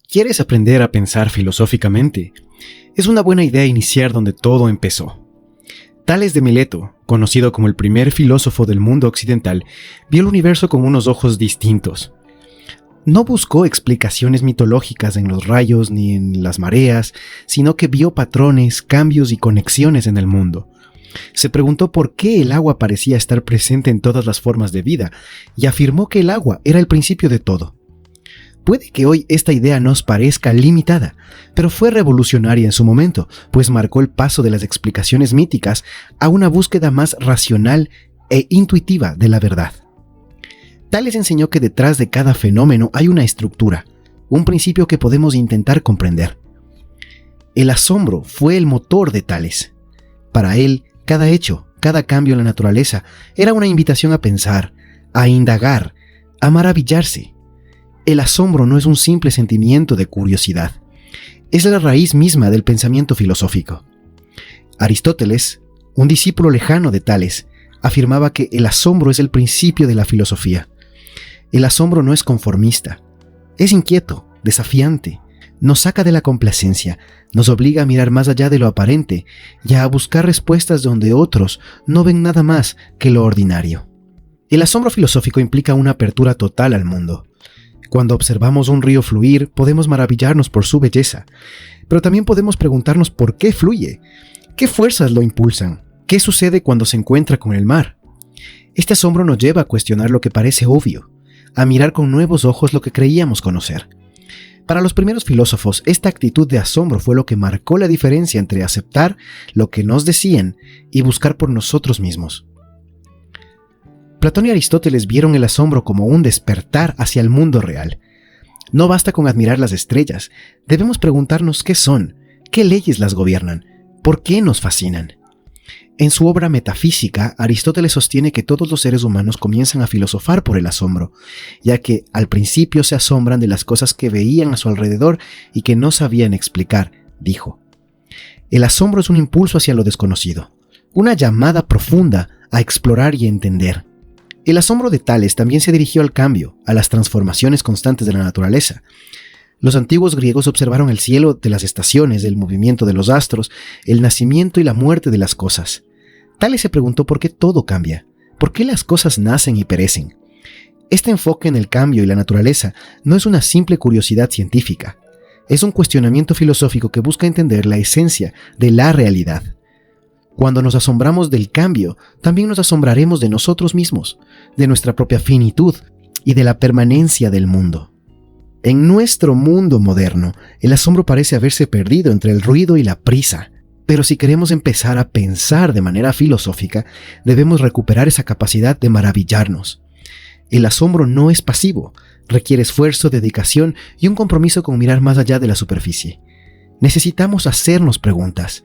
¿Quieres aprender a pensar filosóficamente? Es una buena idea iniciar donde todo empezó. Tales de Mileto, conocido como el primer filósofo del mundo occidental, vio el universo con unos ojos distintos. No buscó explicaciones mitológicas en los rayos ni en las mareas, sino que vio patrones, cambios y conexiones en el mundo. Se preguntó por qué el agua parecía estar presente en todas las formas de vida, y afirmó que el agua era el principio de todo. Puede que hoy esta idea nos parezca limitada, pero fue revolucionaria en su momento, pues marcó el paso de las explicaciones míticas a una búsqueda más racional e intuitiva de la verdad. Tales enseñó que detrás de cada fenómeno hay una estructura, un principio que podemos intentar comprender. El asombro fue el motor de Tales. Para él, cada hecho, cada cambio en la naturaleza era una invitación a pensar, a indagar, a maravillarse. El asombro no es un simple sentimiento de curiosidad, es la raíz misma del pensamiento filosófico. Aristóteles, un discípulo lejano de Tales, afirmaba que el asombro es el principio de la filosofía. El asombro no es conformista, es inquieto, desafiante, nos saca de la complacencia, nos obliga a mirar más allá de lo aparente y a buscar respuestas donde otros no ven nada más que lo ordinario. El asombro filosófico implica una apertura total al mundo. Cuando observamos un río fluir, podemos maravillarnos por su belleza, pero también podemos preguntarnos por qué fluye, qué fuerzas lo impulsan, qué sucede cuando se encuentra con el mar. Este asombro nos lleva a cuestionar lo que parece obvio, a mirar con nuevos ojos lo que creíamos conocer. Para los primeros filósofos, esta actitud de asombro fue lo que marcó la diferencia entre aceptar lo que nos decían y buscar por nosotros mismos. Platón y Aristóteles vieron el asombro como un despertar hacia el mundo real. No basta con admirar las estrellas, debemos preguntarnos qué son, qué leyes las gobiernan, por qué nos fascinan. En su obra Metafísica, Aristóteles sostiene que todos los seres humanos comienzan a filosofar por el asombro, ya que al principio se asombran de las cosas que veían a su alrededor y que no sabían explicar, dijo. El asombro es un impulso hacia lo desconocido, una llamada profunda a explorar y entender. El asombro de Tales también se dirigió al cambio, a las transformaciones constantes de la naturaleza. Los antiguos griegos observaron el cielo de las estaciones, el movimiento de los astros, el nacimiento y la muerte de las cosas. Tales se preguntó por qué todo cambia, por qué las cosas nacen y perecen. Este enfoque en el cambio y la naturaleza no es una simple curiosidad científica, es un cuestionamiento filosófico que busca entender la esencia de la realidad. Cuando nos asombramos del cambio, también nos asombraremos de nosotros mismos, de nuestra propia finitud y de la permanencia del mundo. En nuestro mundo moderno, el asombro parece haberse perdido entre el ruido y la prisa, pero si queremos empezar a pensar de manera filosófica, debemos recuperar esa capacidad de maravillarnos. El asombro no es pasivo, requiere esfuerzo, dedicación y un compromiso con mirar más allá de la superficie. Necesitamos hacernos preguntas,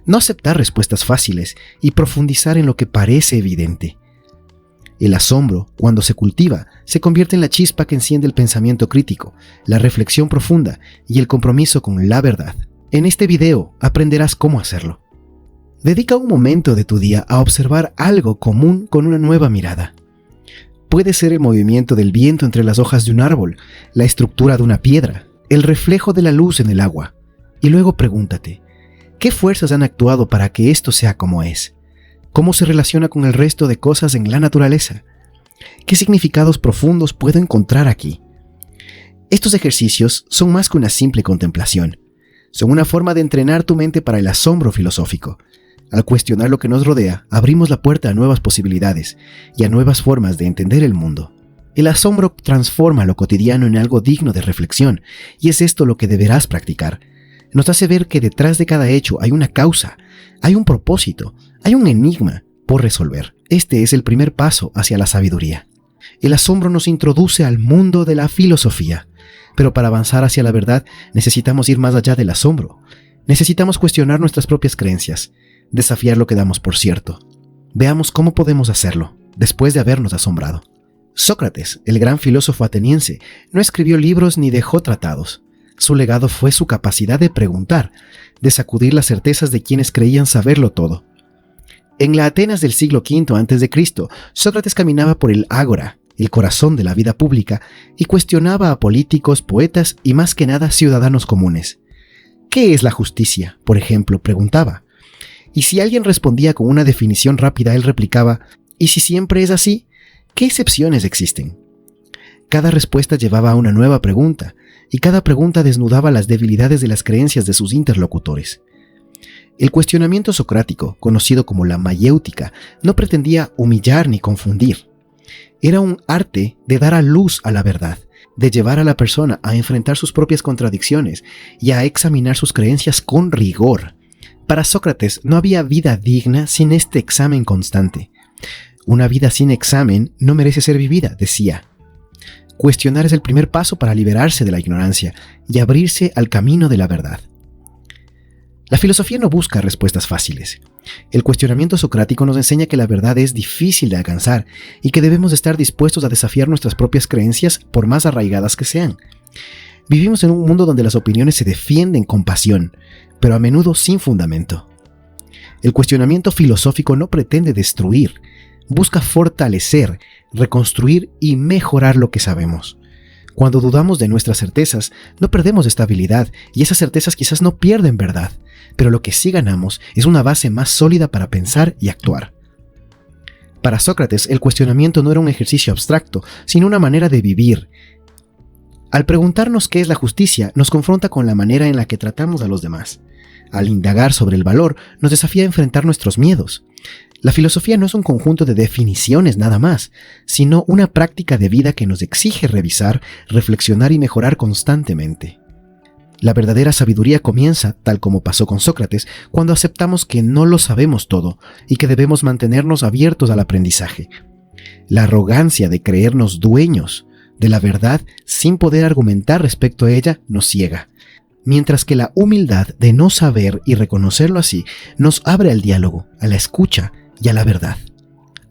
no aceptar respuestas fáciles y profundizar en lo que parece evidente. El asombro, cuando se cultiva, se convierte en la chispa que enciende el pensamiento crítico, la reflexión profunda y el compromiso con la verdad. En este video aprenderás cómo hacerlo. Dedica un momento de tu día a observar algo común con una nueva mirada. Puede ser el movimiento del viento entre las hojas de un árbol, la estructura de una piedra, el reflejo de la luz en el agua. Y luego pregúntate, ¿qué fuerzas han actuado para que esto sea como es? ¿Cómo se relaciona con el resto de cosas en la naturaleza? ¿Qué significados profundos puedo encontrar aquí? Estos ejercicios son más que una simple contemplación. Son una forma de entrenar tu mente para el asombro filosófico. Al cuestionar lo que nos rodea, abrimos la puerta a nuevas posibilidades y a nuevas formas de entender el mundo. El asombro transforma lo cotidiano en algo digno de reflexión, y es esto lo que deberás practicar. Nos hace ver que detrás de cada hecho hay una causa, hay un propósito, hay un enigma por resolver. Este es el primer paso hacia la sabiduría. El asombro nos introduce al mundo de la filosofía, pero para avanzar hacia la verdad necesitamos ir más allá del asombro. Necesitamos cuestionar nuestras propias creencias, desafiar lo que damos por cierto. Veamos cómo podemos hacerlo, después de habernos asombrado. Sócrates, el gran filósofo ateniense, no escribió libros ni dejó tratados. Su legado fue su capacidad de preguntar, de sacudir las certezas de quienes creían saberlo todo. En la Atenas del siglo V a.C., Sócrates caminaba por el ágora, el corazón de la vida pública, y cuestionaba a políticos, poetas y más que nada ciudadanos comunes. ¿Qué es la justicia?, por ejemplo, preguntaba. Y si alguien respondía con una definición rápida, él replicaba: ¿y si siempre es así? ¿Qué excepciones existen? Cada respuesta llevaba a una nueva pregunta, y cada pregunta desnudaba las debilidades de las creencias de sus interlocutores. El cuestionamiento socrático, conocido como la mayéutica, no pretendía humillar ni confundir. Era un arte de dar a luz a la verdad, de llevar a la persona a enfrentar sus propias contradicciones y a examinar sus creencias con rigor. Para Sócrates no había vida digna sin este examen constante. Una vida sin examen no merece ser vivida, decía. Cuestionar es el primer paso para liberarse de la ignorancia y abrirse al camino de la verdad. La filosofía no busca respuestas fáciles. El cuestionamiento socrático nos enseña que la verdad es difícil de alcanzar y que debemos estar dispuestos a desafiar nuestras propias creencias por más arraigadas que sean. Vivimos en un mundo donde las opiniones se defienden con pasión, pero a menudo sin fundamento. El cuestionamiento filosófico no pretende destruir, busca fortalecer, reconstruir y mejorar lo que sabemos. Cuando dudamos de nuestras certezas, no perdemos estabilidad y esas certezas quizás no pierden verdad, pero lo que sí ganamos es una base más sólida para pensar y actuar. Para Sócrates, el cuestionamiento no era un ejercicio abstracto, sino una manera de vivir. Al preguntarnos qué es la justicia, nos confronta con la manera en la que tratamos a los demás. Al indagar sobre el valor, nos desafía a enfrentar nuestros miedos. La filosofía no es un conjunto de definiciones nada más, sino una práctica de vida que nos exige revisar, reflexionar y mejorar constantemente. La verdadera sabiduría comienza, tal como pasó con Sócrates, cuando aceptamos que no lo sabemos todo y que debemos mantenernos abiertos al aprendizaje. La arrogancia de creernos dueños de la verdad sin poder argumentar respecto a ella nos ciega, mientras que la humildad de no saber y reconocerlo así nos abre al diálogo, a la escucha y a la verdad.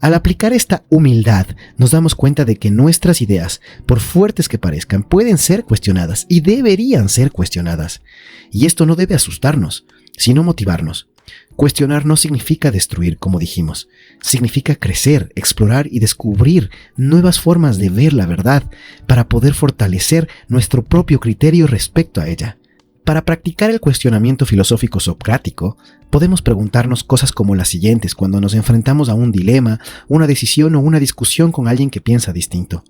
Al aplicar esta humildad, nos damos cuenta de que nuestras ideas, por fuertes que parezcan, pueden ser cuestionadas y deberían ser cuestionadas. Y esto no debe asustarnos, sino motivarnos. Cuestionar no significa destruir, como dijimos. Significa crecer, explorar y descubrir nuevas formas de ver la verdad para poder fortalecer nuestro propio criterio respecto a ella. Para practicar el cuestionamiento filosófico socrático, podemos preguntarnos cosas como las siguientes cuando nos enfrentamos a un dilema, una decisión o una discusión con alguien que piensa distinto.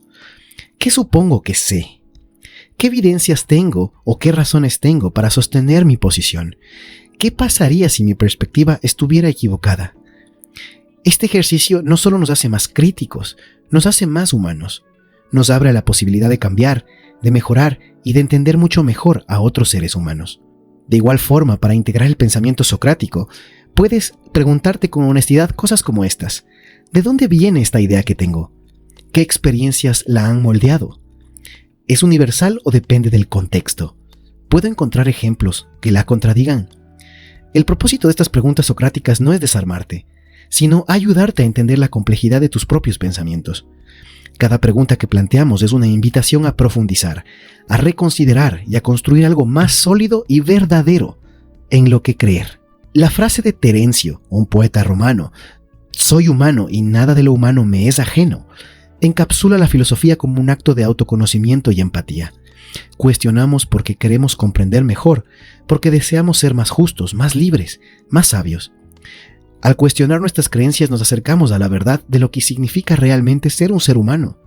¿Qué supongo que sé? ¿Qué evidencias tengo o qué razones tengo para sostener mi posición? ¿Qué pasaría si mi perspectiva estuviera equivocada? Este ejercicio no solo nos hace más críticos, nos hace más humanos. Nos abre a la posibilidad de cambiar, de mejorar y de entender mucho mejor a otros seres humanos. De igual forma, para integrar el pensamiento socrático, puedes preguntarte con honestidad cosas como estas. ¿De dónde viene esta idea que tengo? ¿Qué experiencias la han moldeado? ¿Es universal o depende del contexto? ¿Puedo encontrar ejemplos que la contradigan? El propósito de estas preguntas socráticas no es desarmarte, sino ayudarte a entender la complejidad de tus propios pensamientos. Cada pregunta que planteamos es una invitación a profundizar, a reconsiderar y a construir algo más sólido y verdadero en lo que creer. La frase de Terencio, un poeta romano, «Soy humano y nada de lo humano me es ajeno», encapsula la filosofía como un acto de autoconocimiento y empatía. Cuestionamos porque queremos comprender mejor, porque deseamos ser más justos, más libres, más sabios. Al cuestionar nuestras creencias nos acercamos a la verdad de lo que significa realmente ser un ser humano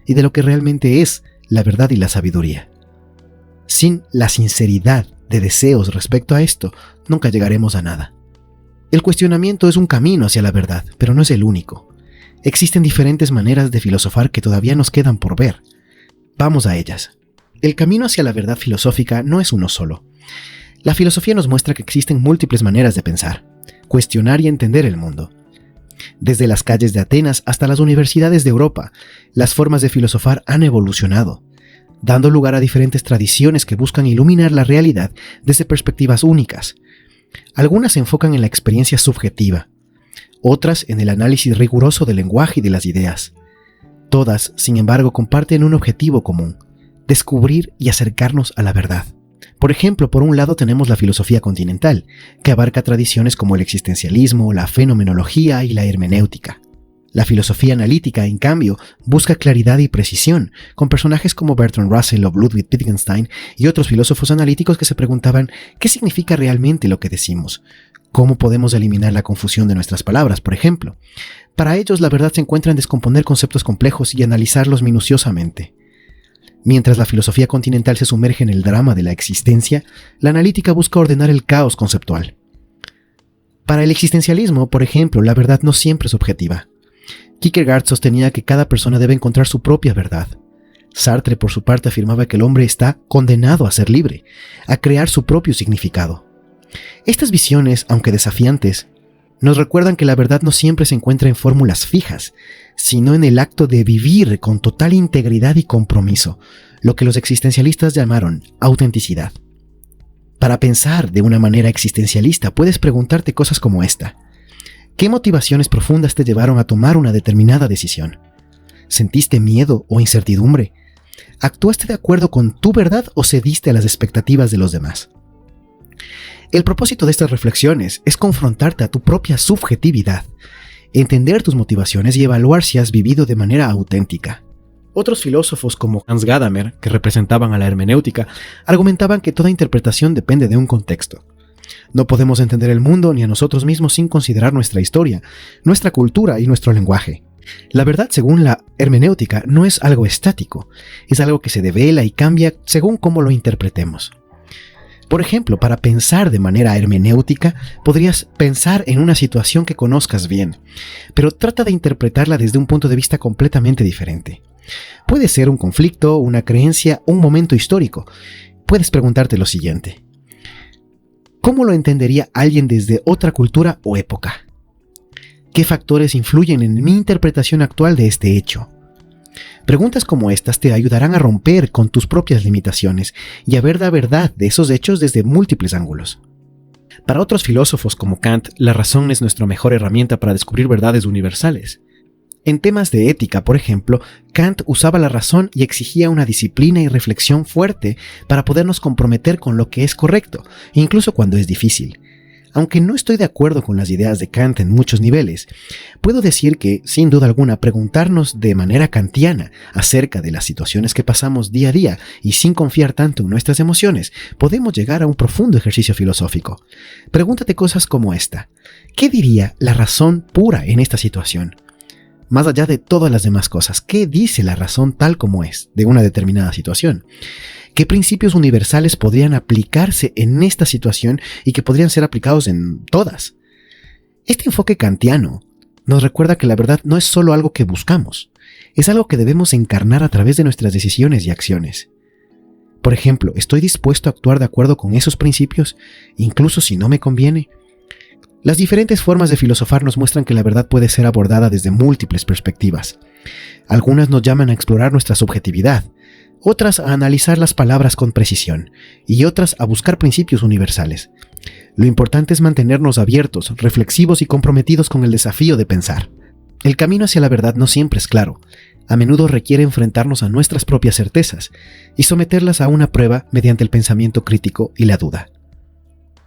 y de lo que realmente es la verdad y la sabiduría. Sin la sinceridad de deseos respecto a esto, nunca llegaremos a nada. El cuestionamiento es un camino hacia la verdad, pero no es el único. Existen diferentes maneras de filosofar que todavía nos quedan por ver. Vamos a ellas. El camino hacia la verdad filosófica no es uno solo. La filosofía nos muestra que existen múltiples maneras de pensar, cuestionar y entender el mundo. Desde las calles de Atenas hasta las universidades de Europa, las formas de filosofar han evolucionado, dando lugar a diferentes tradiciones que buscan iluminar la realidad desde perspectivas únicas. Algunas se enfocan en la experiencia subjetiva, otras en el análisis riguroso del lenguaje y de las ideas. Todas, sin embargo, comparten un objetivo común: descubrir y acercarnos a la verdad. Por ejemplo, por un lado tenemos la filosofía continental, que abarca tradiciones como el existencialismo, la fenomenología y la hermenéutica. La filosofía analítica, en cambio, busca claridad y precisión, con personajes como Bertrand Russell o Ludwig Wittgenstein y otros filósofos analíticos que se preguntaban ¿qué significa realmente lo que decimos? ¿Cómo podemos eliminar la confusión de nuestras palabras, por ejemplo? Para ellos, la verdad se encuentra en descomponer conceptos complejos y analizarlos minuciosamente. Mientras la filosofía continental se sumerge en el drama de la existencia, la analítica busca ordenar el caos conceptual. Para el existencialismo, por ejemplo, la verdad no siempre es objetiva. Kierkegaard sostenía que cada persona debe encontrar su propia verdad. Sartre, por su parte, afirmaba que el hombre está condenado a ser libre, a crear su propio significado. Estas visiones, aunque desafiantes, nos recuerdan que la verdad no siempre se encuentra en fórmulas fijas, sino en el acto de vivir con total integridad y compromiso, lo que los existencialistas llamaron autenticidad. Para pensar de una manera existencialista, puedes preguntarte cosas como esta. ¿Qué motivaciones profundas te llevaron a tomar una determinada decisión? ¿Sentiste miedo o incertidumbre? ¿Actuaste de acuerdo con tu verdad o cediste a las expectativas de los demás? El propósito de estas reflexiones es confrontarte a tu propia subjetividad, entender tus motivaciones y evaluar si has vivido de manera auténtica. Otros filósofos como Hans Gadamer, que representaban a la hermenéutica, argumentaban que toda interpretación depende de un contexto. No podemos entender el mundo ni a nosotros mismos sin considerar nuestra historia, nuestra cultura y nuestro lenguaje. La verdad, según la hermenéutica, no es algo estático, es algo que se devela y cambia según cómo lo interpretemos. Por ejemplo, para pensar de manera hermenéutica, podrías pensar en una situación que conozcas bien, pero trata de interpretarla desde un punto de vista completamente diferente. Puede ser un conflicto, una creencia, un momento histórico. Puedes preguntarte lo siguiente. ¿Cómo lo entendería alguien desde otra cultura o época? ¿Qué factores influyen en mi interpretación actual de este hecho? Preguntas como estas te ayudarán a romper con tus propias limitaciones y a ver la verdad de esos hechos desde múltiples ángulos. Para otros filósofos como Kant, la razón es nuestra mejor herramienta para descubrir verdades universales. En temas de ética, por ejemplo, Kant usaba la razón y exigía una disciplina y reflexión fuerte para podernos comprometer con lo que es correcto, incluso cuando es difícil. Aunque no estoy de acuerdo con las ideas de Kant en muchos niveles, puedo decir que, sin duda alguna, preguntarnos de manera kantiana acerca de las situaciones que pasamos día a día y sin confiar tanto en nuestras emociones, podemos llegar a un profundo ejercicio filosófico. Pregúntate cosas como esta. ¿Qué diría la razón pura en esta situación? Más allá de todas las demás cosas, ¿qué dice la razón tal como es de una determinada situación? ¿Qué principios universales podrían aplicarse en esta situación y que podrían ser aplicados en todas? Este enfoque kantiano nos recuerda que la verdad no es solo algo que buscamos, es algo que debemos encarnar a través de nuestras decisiones y acciones. Por ejemplo, ¿estoy dispuesto a actuar de acuerdo con esos principios, incluso si no me conviene? Las diferentes formas de filosofar nos muestran que la verdad puede ser abordada desde múltiples perspectivas. Algunas nos llaman a explorar nuestra subjetividad, otras a analizar las palabras con precisión y otras a buscar principios universales. Lo importante es mantenernos abiertos, reflexivos y comprometidos con el desafío de pensar. El camino hacia la verdad no siempre es claro. A menudo requiere enfrentarnos a nuestras propias certezas y someterlas a una prueba mediante el pensamiento crítico y la duda.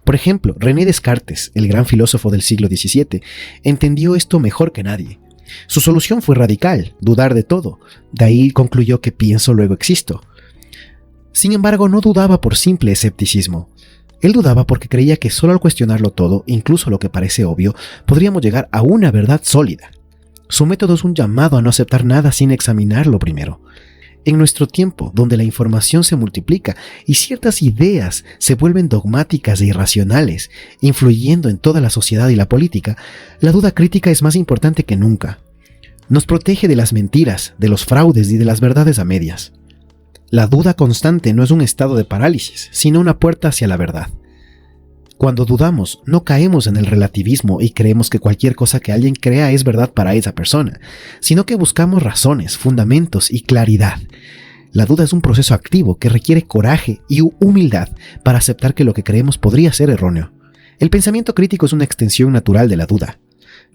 Por ejemplo, René Descartes, el gran filósofo del siglo XVII, entendió esto mejor que nadie. Su solución fue radical, dudar de todo. De ahí concluyó que pienso, luego existo. Sin embargo, no dudaba por simple escepticismo. Él dudaba porque creía que solo al cuestionarlo todo, incluso lo que parece obvio, podríamos llegar a una verdad sólida. Su método es un llamado a no aceptar nada sin examinarlo primero. En nuestro tiempo, donde la información se multiplica y ciertas ideas se vuelven dogmáticas e irracionales, influyendo en toda la sociedad y la política, la duda crítica es más importante que nunca. Nos protege de las mentiras, de los fraudes y de las verdades a medias. La duda constante no es un estado de parálisis, sino una puerta hacia la verdad. Cuando dudamos, no caemos en el relativismo y creemos que cualquier cosa que alguien crea es verdad para esa persona, sino que buscamos razones, fundamentos y claridad. La duda es un proceso activo que requiere coraje y humildad para aceptar que lo que creemos podría ser erróneo. El pensamiento crítico es una extensión natural de la duda.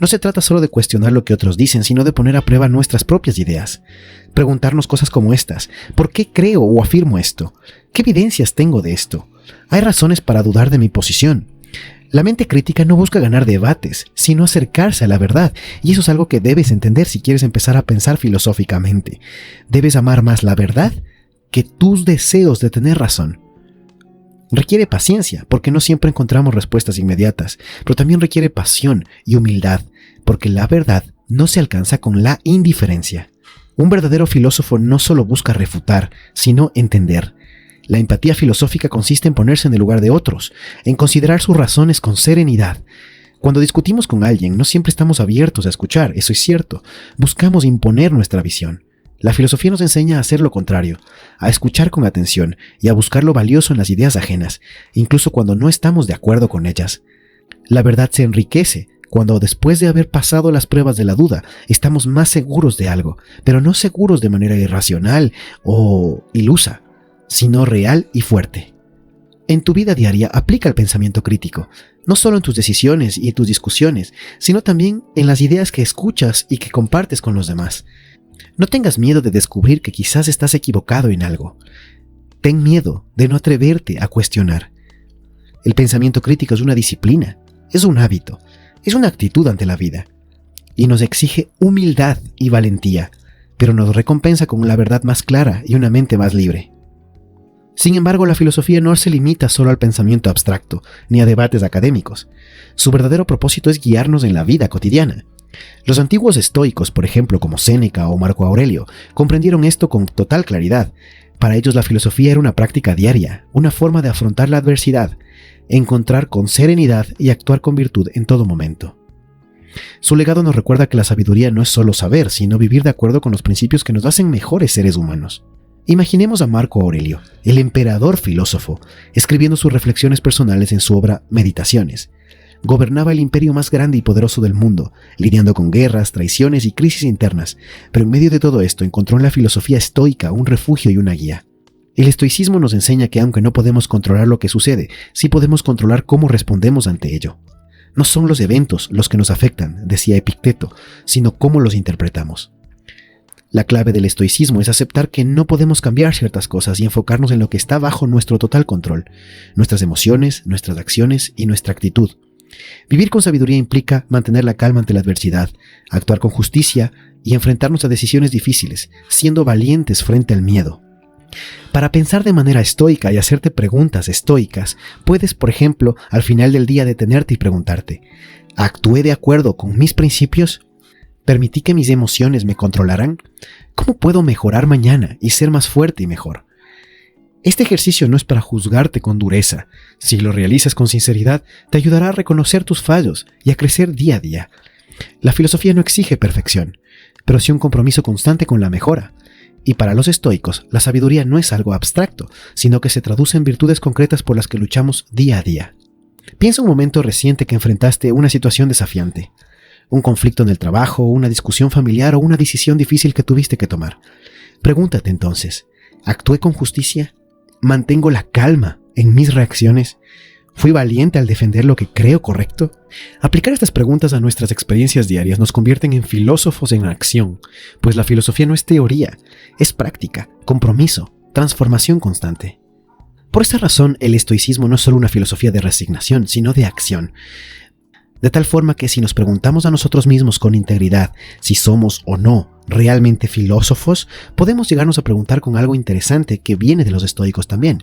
No se trata solo de cuestionar lo que otros dicen, sino de poner a prueba nuestras propias ideas. Preguntarnos cosas como estas. ¿Por qué creo o afirmo esto? ¿Qué evidencias tengo de esto? ¿Hay razones para dudar de mi posición? La mente crítica no busca ganar debates, sino acercarse a la verdad, y eso es algo que debes entender si quieres empezar a pensar filosóficamente. Debes amar más la verdad que tus deseos de tener razón. Requiere paciencia, porque no siempre encontramos respuestas inmediatas, pero también requiere pasión y humildad, porque la verdad no se alcanza con la indiferencia. Un verdadero filósofo no solo busca refutar, sino entender. La empatía filosófica consiste en ponerse en el lugar de otros, en considerar sus razones con serenidad. Cuando discutimos con alguien, no siempre estamos abiertos a escuchar, eso es cierto. Buscamos imponer nuestra visión. La filosofía nos enseña a hacer lo contrario, a escuchar con atención y a buscar lo valioso en las ideas ajenas, incluso cuando no estamos de acuerdo con ellas. La verdad se enriquece cuando, después de haber pasado las pruebas de la duda, estamos más seguros de algo, pero no seguros de manera irracional o ilusa, sino real y fuerte. En tu vida diaria aplica el pensamiento crítico, no solo en tus decisiones y tus discusiones, sino también en las ideas que escuchas y que compartes con los demás. No tengas miedo de descubrir que quizás estás equivocado en algo. Ten miedo de no atreverte a cuestionar. El pensamiento crítico es una disciplina, es un hábito, es una actitud ante la vida, y nos exige humildad y valentía, pero nos recompensa con la verdad más clara y una mente más libre. Sin embargo, la filosofía no se limita solo al pensamiento abstracto, ni a debates académicos. Su verdadero propósito es guiarnos en la vida cotidiana. Los antiguos estoicos, por ejemplo, como Séneca o Marco Aurelio, comprendieron esto con total claridad. Para ellos la filosofía era una práctica diaria, una forma de afrontar la adversidad, encontrar con serenidad y actuar con virtud en todo momento. Su legado nos recuerda que la sabiduría no es solo saber, sino vivir de acuerdo con los principios que nos hacen mejores seres humanos. Imaginemos a Marco Aurelio, el emperador filósofo, escribiendo sus reflexiones personales en su obra Meditaciones. Gobernaba el imperio más grande y poderoso del mundo, lidiando con guerras, traiciones y crisis internas, pero en medio de todo esto encontró en la filosofía estoica un refugio y una guía. El estoicismo nos enseña que aunque no podemos controlar lo que sucede, sí podemos controlar cómo respondemos ante ello. No son los eventos los que nos afectan, decía Epicteto, sino cómo los interpretamos. La clave del estoicismo es aceptar que no podemos cambiar ciertas cosas y enfocarnos en lo que está bajo nuestro total control, nuestras emociones, nuestras acciones y nuestra actitud. Vivir con sabiduría implica mantener la calma ante la adversidad, actuar con justicia y enfrentarnos a decisiones difíciles, siendo valientes frente al miedo. Para pensar de manera estoica y hacerte preguntas estoicas, puedes, por ejemplo, al final del día detenerte y preguntarte: ¿actué de acuerdo con mis principios? ¿Permití que mis emociones me controlaran? ¿Cómo puedo mejorar mañana y ser más fuerte y mejor? Este ejercicio no es para juzgarte con dureza. Si lo realizas con sinceridad, te ayudará a reconocer tus fallos y a crecer día a día. La filosofía no exige perfección, pero sí un compromiso constante con la mejora. Y para los estoicos, la sabiduría no es algo abstracto, sino que se traduce en virtudes concretas por las que luchamos día a día. Piensa un momento reciente que enfrentaste una situación desafiante. Un conflicto en el trabajo, una discusión familiar o una decisión difícil que tuviste que tomar. Pregúntate entonces: ¿actué con justicia? ¿Mantengo la calma en mis reacciones? ¿Fui valiente al defender lo que creo correcto? Aplicar estas preguntas a nuestras experiencias diarias nos convierten en filósofos en acción, pues la filosofía no es teoría, es práctica, compromiso, transformación constante. Por esta razón, el estoicismo no es solo una filosofía de resignación, sino de acción. De tal forma que si nos preguntamos a nosotros mismos con integridad si somos o no realmente filósofos, podemos llegarnos a preguntar con algo interesante que viene de los estoicos también.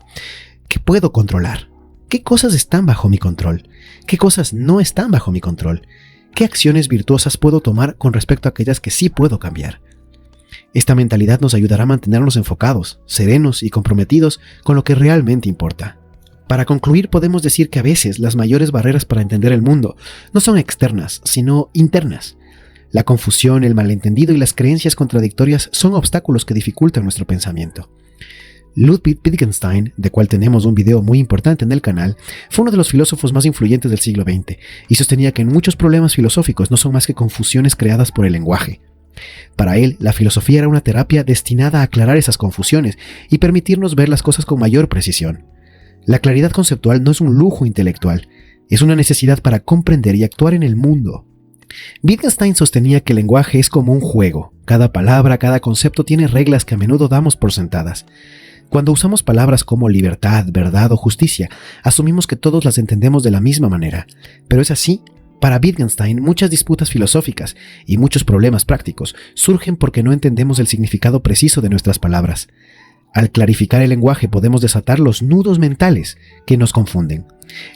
¿Qué puedo controlar? ¿Qué cosas están bajo mi control? ¿Qué cosas no están bajo mi control? ¿Qué acciones virtuosas puedo tomar con respecto a aquellas que sí puedo cambiar? Esta mentalidad nos ayudará a mantenernos enfocados, serenos y comprometidos con lo que realmente importa. Para concluir, podemos decir que a veces las mayores barreras para entender el mundo no son externas, sino internas. La confusión, el malentendido y las creencias contradictorias son obstáculos que dificultan nuestro pensamiento. Ludwig Wittgenstein, de cual tenemos un video muy importante en el canal, fue uno de los filósofos más influyentes del siglo XX y sostenía que muchos problemas filosóficos no son más que confusiones creadas por el lenguaje. Para él, la filosofía era una terapia destinada a aclarar esas confusiones y permitirnos ver las cosas con mayor precisión. La claridad conceptual no es un lujo intelectual, es una necesidad para comprender y actuar en el mundo. Wittgenstein sostenía que el lenguaje es como un juego. Cada palabra, cada concepto tiene reglas que a menudo damos por sentadas. Cuando usamos palabras como libertad, verdad o justicia, asumimos que todos las entendemos de la misma manera. Pero es así. Para Wittgenstein, muchas disputas filosóficas y muchos problemas prácticos surgen porque no entendemos el significado preciso de nuestras palabras. Al clarificar el lenguaje podemos desatar los nudos mentales que nos confunden.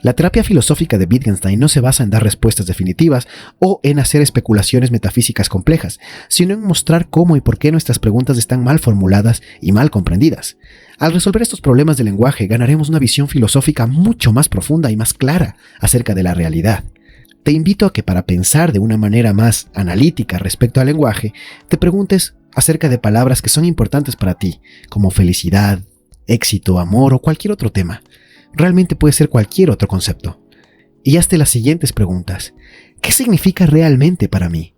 La terapia filosófica de Wittgenstein no se basa en dar respuestas definitivas o en hacer especulaciones metafísicas complejas, sino en mostrar cómo y por qué nuestras preguntas están mal formuladas y mal comprendidas. Al resolver estos problemas del lenguaje, ganaremos una visión filosófica mucho más profunda y más clara acerca de la realidad. Te invito a que para pensar de una manera más analítica respecto al lenguaje, te preguntes acerca de palabras que son importantes para ti, como felicidad, éxito, amor o cualquier otro tema. Realmente puede ser cualquier otro concepto. Y hazte las siguientes preguntas. ¿Qué significa realmente para mí?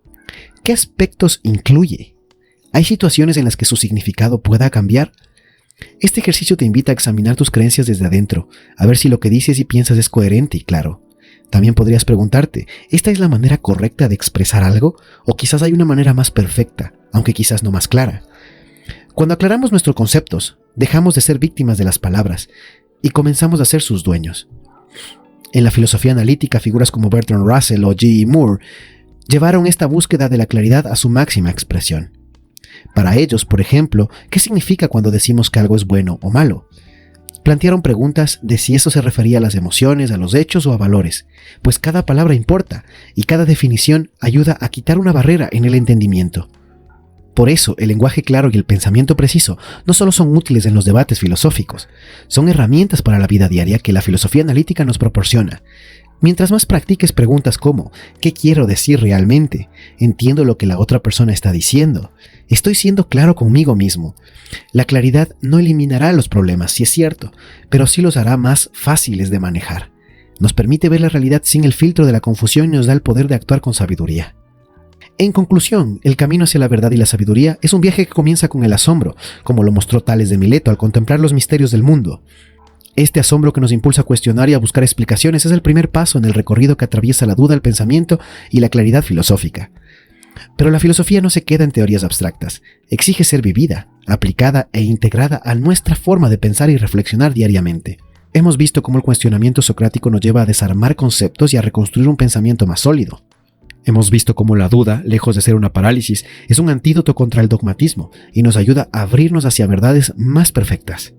¿Qué aspectos incluye? ¿Hay situaciones en las que su significado pueda cambiar? Este ejercicio te invita a examinar tus creencias desde adentro, a ver si lo que dices y piensas es coherente y claro. También podrías preguntarte, ¿esta es la manera correcta de expresar algo? ¿O quizás hay una manera más perfecta, aunque quizás no más clara? Cuando aclaramos nuestros conceptos, dejamos de ser víctimas de las palabras y comenzamos a ser sus dueños. En la filosofía analítica, figuras como Bertrand Russell o G. E. Moore llevaron esta búsqueda de la claridad a su máxima expresión. Para ellos, por ejemplo, ¿qué significa cuando decimos que algo es bueno o malo? Plantearon preguntas de si eso se refería a las emociones, a los hechos o a valores, pues cada palabra importa y cada definición ayuda a quitar una barrera en el entendimiento. Por eso, el lenguaje claro y el pensamiento preciso no solo son útiles en los debates filosóficos, son herramientas para la vida diaria que la filosofía analítica nos proporciona. Mientras más practiques preguntas como ¿qué quiero decir realmente? ¿Entiendo lo que la otra persona está diciendo? ¿Estoy siendo claro conmigo mismo? La claridad no eliminará los problemas, sí es cierto, pero sí los hará más fáciles de manejar. Nos permite ver la realidad sin el filtro de la confusión y nos da el poder de actuar con sabiduría. En conclusión, el camino hacia la verdad y la sabiduría es un viaje que comienza con el asombro, como lo mostró Tales de Mileto al contemplar los misterios del mundo. Este asombro que nos impulsa a cuestionar y a buscar explicaciones es el primer paso en el recorrido que atraviesa la duda, el pensamiento y la claridad filosófica. Pero la filosofía no se queda en teorías abstractas, exige ser vivida, aplicada e integrada a nuestra forma de pensar y reflexionar diariamente. Hemos visto cómo el cuestionamiento socrático nos lleva a desarmar conceptos y a reconstruir un pensamiento más sólido. Hemos visto cómo la duda, lejos de ser una parálisis, es un antídoto contra el dogmatismo y nos ayuda a abrirnos hacia verdades más perfectas.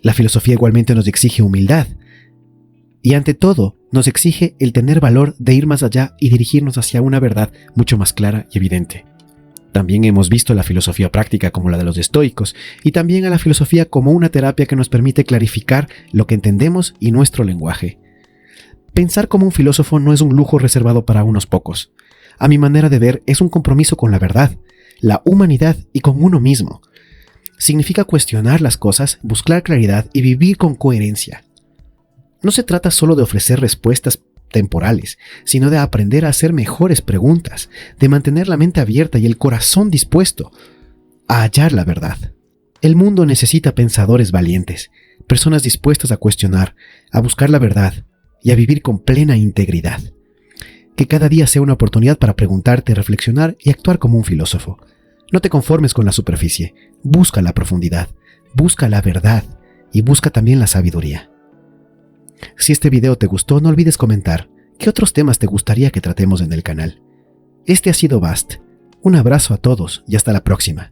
La filosofía igualmente nos exige humildad y ante todo nos exige el tener valor de ir más allá y dirigirnos hacia una verdad mucho más clara y evidente. También hemos visto la filosofía práctica como la de los estoicos y también a la filosofía como una terapia que nos permite clarificar lo que entendemos y nuestro lenguaje. Pensar como un filósofo no es un lujo reservado para unos pocos. A mi manera de ver, es un compromiso con la verdad, la humanidad y con uno mismo. Significa cuestionar las cosas, buscar claridad y vivir con coherencia. No se trata solo de ofrecer respuestas temporales, sino de aprender a hacer mejores preguntas, de mantener la mente abierta y el corazón dispuesto a hallar la verdad. El mundo necesita pensadores valientes, personas dispuestas a cuestionar, a buscar la verdad y a vivir con plena integridad. Que cada día sea una oportunidad para preguntarte, reflexionar y actuar como un filósofo. No te conformes con la superficie, busca la profundidad, busca la verdad y busca también la sabiduría. Si este video te gustó, no olvides comentar qué otros temas te gustaría que tratemos en el canal. Este ha sido Bast. Un abrazo a todos y hasta la próxima.